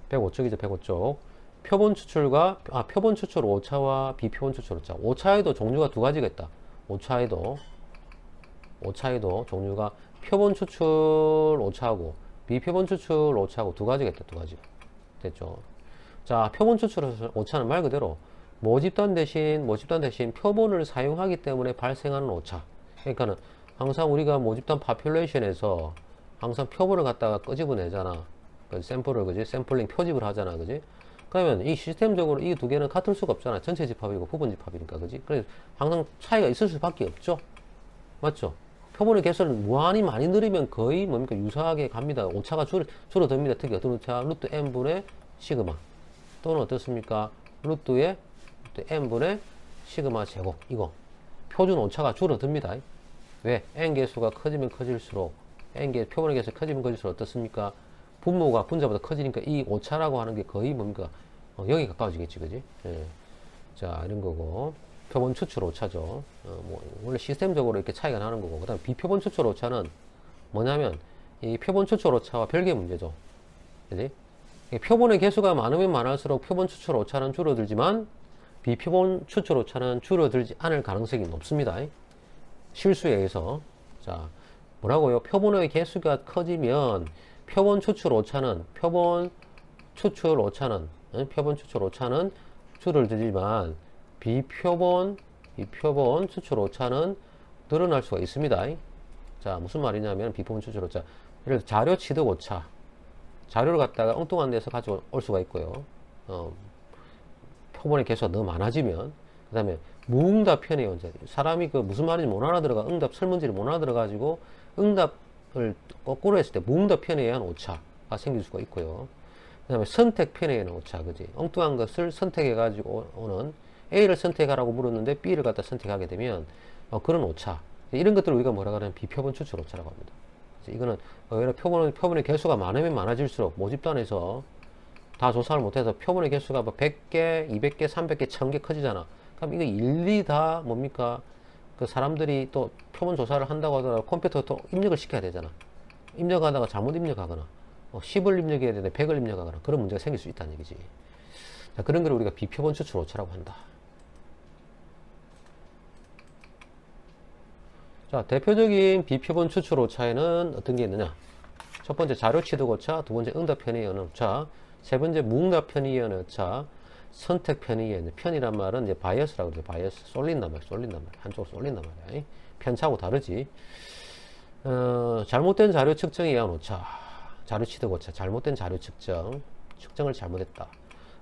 105쪽이죠. 105쪽. 표본 추출과 표본 추출 오차와 비표본 추출 오차. 오차에도 종류가 두 가지가 있다. 오차에도 종류가 표본 추출 오차하고 비표본 추출 오차하고 두 가지가 있다. 두 가지. 됐죠? 자, 표본 추출 오차는 말 그대로 모집단 대신 표본을 사용하기 때문에 발생하는 오차. 그러니까는 항상 우리가 모집단 파퓰레이션에서 항상 표본을 갖다가 끄집어내잖아. 그 샘플을, 그지? 샘플링 표집을 하잖아. 그지? 그러면 이 시스템적으로 이 두 개는 같을 수가 없잖아. 전체 집합이고 부분 집합이니까. 그지? 그래서 항상 차이가 있을 수밖에 없죠. 맞죠? 표본의 개수를 무한히 많이 늘리면 거의 뭡니까? 유사하게 갑니다. 오차가 줄어듭니다. 특히 어떤 오차? 루트 n분의 시그마. 또는 어떻습니까? 루트의 n분의 시그마 제곱. 이거. 표준 오차가 줄어듭니다. 왜? n 개수가 커지면 커질수록 표본의 개수가 커지면 커질수록 어떻습니까? 분모가 분자보다 커지니까 이 오차라고 하는 게 거의 뭡니까? 0에 가까워지겠지, 그지? 예. 자, 이런 거고. 표본 추출 오차죠. 원래 시스템적으로 이렇게 차이가 나는 거고. 그 다음에 비표본 추출 오차는 뭐냐면, 이 표본 추출 오차와 별개의 문제죠. 그지? 표본의 개수가 많으면 많을수록 표본 추출 오차는 줄어들지만, 비표본 추출 오차는 줄어들지 않을 가능성이 높습니다. 실수에 의해서. 자, 뭐라고요? 표본의 개수가 커지면, 표본 추출 오차는 줄어들지만 비표본 추출 오차는 늘어날 수가 있습니다. 자, 무슨 말이냐면 비표본 추출 오차. 예를 들어 자료 취득 오차. 자료를 갖다가 엉뚱한 데서 가져올 수가 있고요. 표본의 개수가 너무 많아지면, 그 다음에 무응답 편의 원자. 사람이 그 무슨 말인지 못 알아들어가, 응답 설문지를 못 알아들어가지고 응답을 거꾸로 했을 때 무응답 편의에 의한 오차가 생길 수가 있고요. 그 다음에 선택 편의에 의한 오차, 그지? 엉뚱한 것을 선택해가지고 오는 A를 선택하라고 물었는데 B를 갖다 선택하게 되면 그런 오차. 이런 것들을 우리가 뭐라 그러냐면 비표본 추출 오차라고 합니다. 이거는 표본의 개수가 많으면 많아질수록 모집단에서 다 조사를 못해서 표본의 개수가 뭐 100개, 200개, 300개, 1000개 커지잖아. 그럼 이거 일일이 다 뭡니까? 그 사람들이 또 표본 조사를 한다고 하더라도 컴퓨터에 또 입력을 시켜야 되잖아. 입력하다가 잘못 입력하거나 10을 입력해야 되는데 100을 입력하거나 그런 문제가 생길 수 있다는 얘기지. 자, 그런 걸 우리가 비표본 추출 오차라고 한다. 자, 대표적인 비표본 추출 오차에는 어떤 게 있느냐? 첫 번째 자료 취득 오차, 두 번째 응답 편의에 의한 오차, 세 번째 무응답 편의에 의한 오차, 선택 편의에 의한, 편이란 말은 이제 바이어스라고 그러죠. 바이어스. 쏠린단 말이야. 한쪽으로 쏠린단 말이야. 편차하고 다르지. 잘못된 자료 측정에 의한 오차. 자료 취득 오차. 잘못된 자료 측정을 잘못했다.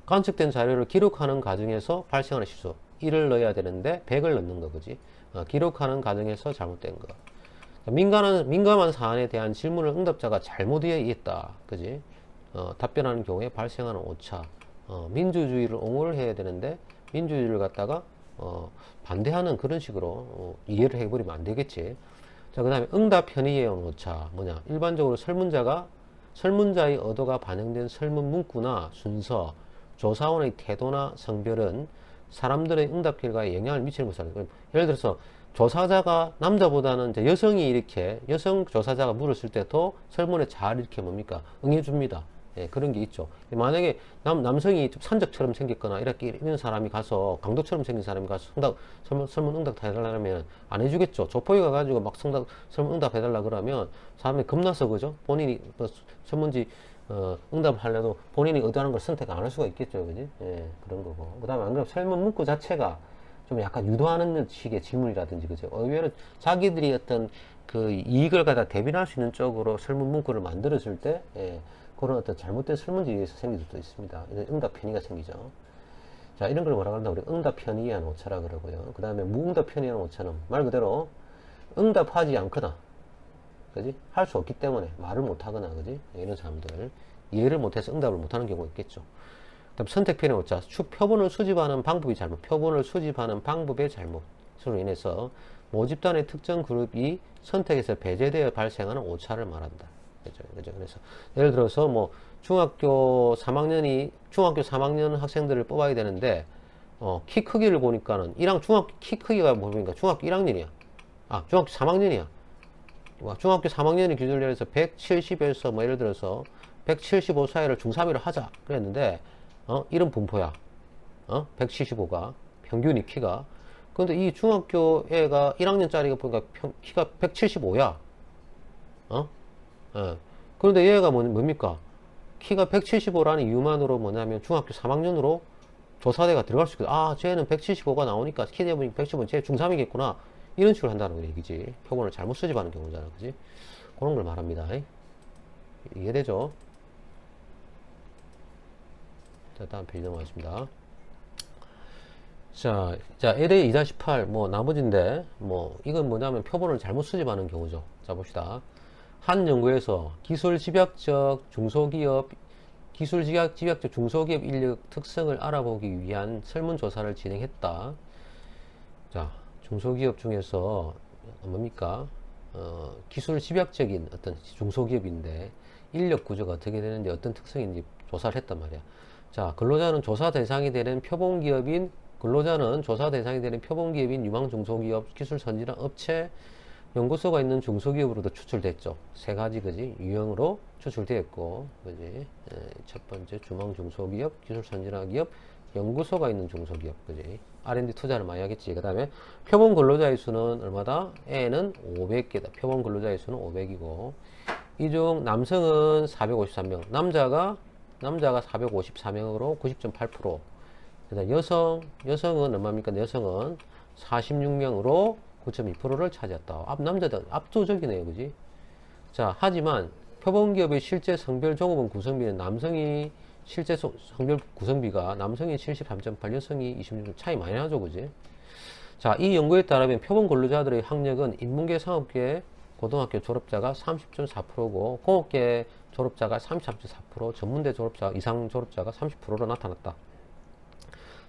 관측된 자료를 기록하는 과정에서 발생하는 실수. 1을 넣어야 되는데 100을 넣는 거, 그지? 기록하는 과정에서 잘못된 거. 민감한 사안에 대한 질문을 응답자가 잘못 이해했다. 그지? 답변하는 경우에 발생하는 오차. 민주주의를 옹호를 해야 되는데 민주주의를 갖다가 반대하는 그런 식으로 이해를 해버리면 안 되겠지. 자, 그 다음에 응답 편의에 의한 오차. 뭐냐? 일반적으로 설문자의 의도가 반영된 설문 문구나 순서, 조사원의 태도나 성별은 사람들의 응답 결과에 영향을 미치는 것을. 예를 들어서 조사자가 남자보다는 이제 여성 조사자가 물었을 때 더 설문에 잘 이렇게 뭡니까? 응해줍니다. 예, 그런 게 있죠. 만약에 남성이 좀 산적처럼 생겼거나 이런 사람이 가서 강도처럼 생긴 사람이 가서 설문 응답 해달라면 안 해주겠죠. 조포에 가가지고 막 설문 응답 해달라 그러면 사람이 겁나서, 그죠? 본인이 설문지 응답을 하려도 본인이 의도하는 걸 선택 안 할 수가 있겠죠. 그지? 예, 그런 거고. 그 다음에 안 그러면 설문 문구 자체가 좀 약간 유도하는 식의 질문이라든지, 그죠? 의외로 자기들이 어떤 그 이익을 갖다 대변할 수 있는 쪽으로 설문 문구를 만들었을 때, 예, 그런 어떤 잘못된 설문지에 의해서 생길 수도 있습니다. 응답 편의가 생기죠. 자, 이런 걸 뭐라 그런다? 우리 응답 편의에 의한 오차라 그러고요. 그 다음에 무응답 편의에 의한 오차는 말 그대로 응답하지 않거나, 그지? 할 수 없기 때문에 말을 못하거나, 그지? 이런 사람들 이해를 못해서 응답을 못하는 경우가 있겠죠. 그다음 선택 편의 오차. 표본을 수집하는 방법이 잘못. 표본을 수집하는 방법의 잘못으로 인해서 모집단의 특정 그룹이 선택에서 배제되어 발생하는 오차를 말한다. 그죠? 그래서 예를 들어서 뭐 중학교 3학년 학생들을 뽑아야 되는데 키 크기를 보니까는 중학교 키 크기가 뭡니까? 중학교 1학년이야. 중학교 3학년이야. 중학교 3학년이 기준으로 해서 170에서 뭐 예를 들어서 175 사이를 중3이라 하자 그랬는데 이런 분포야. 175가 평균이 키가. 근데 이 중학교 애가 1학년짜리가 보니까 키가 175야. 예. 그런데 얘가 뭡니까? 키가 175라는 이유만으로 뭐냐면 중학교 3학년으로 조사대가 들어갈 수 있거든. 아, 쟤는 175가 나오니까 키 대보니 175는 쟤 중3이겠구나. 이런 식으로 한다는 얘기지. 표본을 잘못 수집하는 경우잖아. 그지? 그런 걸 말합니다. 이해되죠? 자, 다음 페이지 넘어가겠습니다. 자, LA 2-8, 나머지인데, 이건 뭐냐면 표본을 잘못 수집하는 경우죠. 자, 봅시다. 한 연구에서 기술 집약적 중소기업 인력 특성을 알아보기 위한 설문조사를 진행했다. 자, 중소기업 중에서 뭡니까? 기술 집약적인 어떤 중소기업인데 인력 구조가 어떻게 되는지 어떤 특성인지 조사를 했단 말이야. 자, 근로자는 조사 대상이 되는 표본기업인 유망 중소기업, 기술 선진화 업체, 연구소가 있는 중소기업으로도 추출됐죠. 세 가지, 그지? 유형으로 추출되었고, 그지? 첫 번째, 주망 중소기업, 기술 선진화 기업, 연구소가 있는 중소기업, 그지? R&D 투자를 많이 하겠지. 그 다음에 표본 근로자의 수는 얼마다? A는 500개다. 표본 근로자의 수는 500이고, 이 중 남성은 453명, 남자가 454명으로 90.8%. 그다음 여성은 얼마입니까? 여성은 46명으로 9.2%를 차지했다. 남자들 압도적이네요, 그지? 자, 하지만 표본기업의 실제 성별 종합원 구성비는 남성이 실제 성별 구성비가 남성이 73.8, 여성이 26, 차이 많이 나죠, 그지? 자, 이 연구에 따르면 표본 근로자들의 학력은 인문계, 상업계, 고등학교 졸업자가 30.4%고 공업계 졸업자가 33.4%, 전문대 이상 졸업자가 30%로 나타났다.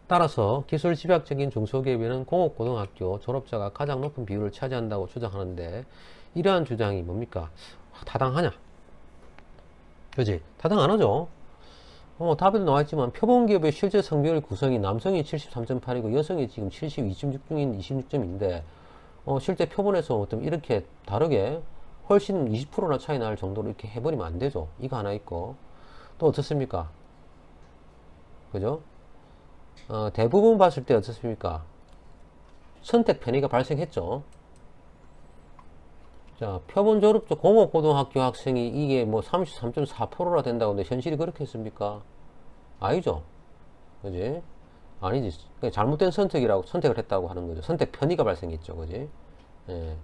따라서 기술 집약적인 중소기업에는 공업고등학교 졸업자가 가장 높은 비율을 차지한다고 주장하는데 이러한 주장이 뭡니까? 타당하냐? 그지? 타당 안 하죠? 답에도 나와있지만 표본기업의 실제 성별 구성이 남성이 73.8이고 여성이 지금 26.인데 실제 표본에서 어떤 이렇게 다르게 훨씬 20%나 차이 날 정도로 이렇게 해버리면 안 되죠. 이거 하나 있고 또 어떻습니까? 그죠? 대부분 봤을 때 어떻습니까? 선택 편의가 발생했죠. 자, 표본 졸업자 공업고등학교 학생이 이게 33.4%나 된다고 하는데 현실이 그렇게 했습니까? 아니죠. 그지? 아니지. 그러니까 잘못된 선택을 했다고 하는 거죠. 선택 편의가 발생했죠. 그지? 예.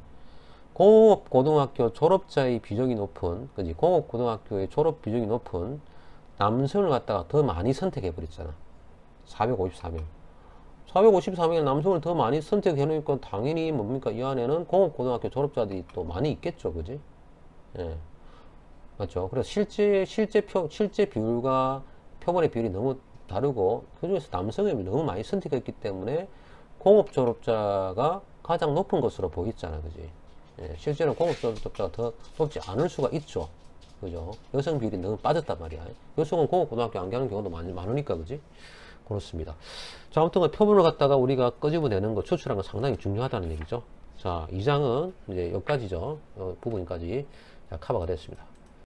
공업고등학교 졸업자의 비중이 높은, 그지? 공업고등학교의 졸업 비중이 높은 남성을 갖다가 더 많이 선택해버렸잖아. 454명 남성을 더 많이 선택해 놓으니까 당연히 뭡니까? 이 안에는 공업고등학교 졸업자들이 또 많이 있겠죠. 그지? 예. 맞죠? 그래서 실제 비율과 표본의 비율이 너무 다르고, 그 중에서 남성을 너무 많이 선택했기 때문에 공업 졸업자가 가장 높은 것으로 보였잖아. 그지? 예. 실제로 공업 졸업자가 더 높지 않을 수가 있죠. 그죠? 여성 비율이 너무 빠졌단 말이야. 여성은 공업고등학교 안 가는 경우도 많으니까, 그지? 그렇습니다. 자, 아무튼 표본을 갖다가 우리가 끄집어내는 거, 추출하는 거 상당히 중요하다는 얘기죠. 자, 2장은 이제 여기까지죠. 부분까지. 자, 커버가 됐습니다.